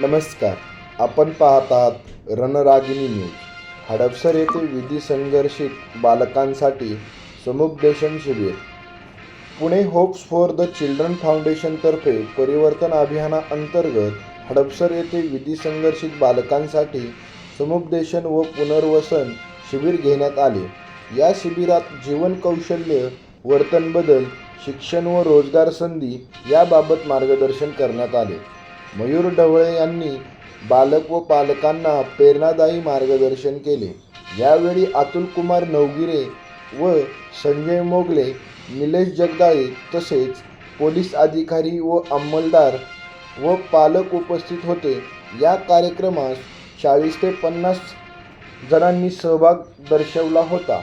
नमस्कार. आपण पाहत आहात रणरागिणी न्यूज. हडपसर येथे विधी संघर्षित बालकांसाठी समुपदेशन शिबिर. Pune hopes for the children फाउंडेशनतर्फे परिवर्तन अभियानाअंतर्गत हडपसर येथे विधी संघर्षित बालकांसाठी समुपदेशन व पुनर्वसन शिबिर घेण्यात आले. या शिबिरात जीवन कौशल्य, वर्तन बदल, शिक्षण व रोजगार संधी याबाबत मार्गदर्शन करण्यात आले. मयूर ढवळे यांनी बालक व पालकांना प्रेरणादायी मार्गदर्शन केले. यावेळी अतुल कुमार नवगिरे व संजय मोगले, निलेश जगदाळे तसेच पोलीस अधिकारी व अंमलदार व पालक उपस्थित होते. या कार्यक्रमास 40 ते 50 जणांनी सहभाग दर्शवला होता.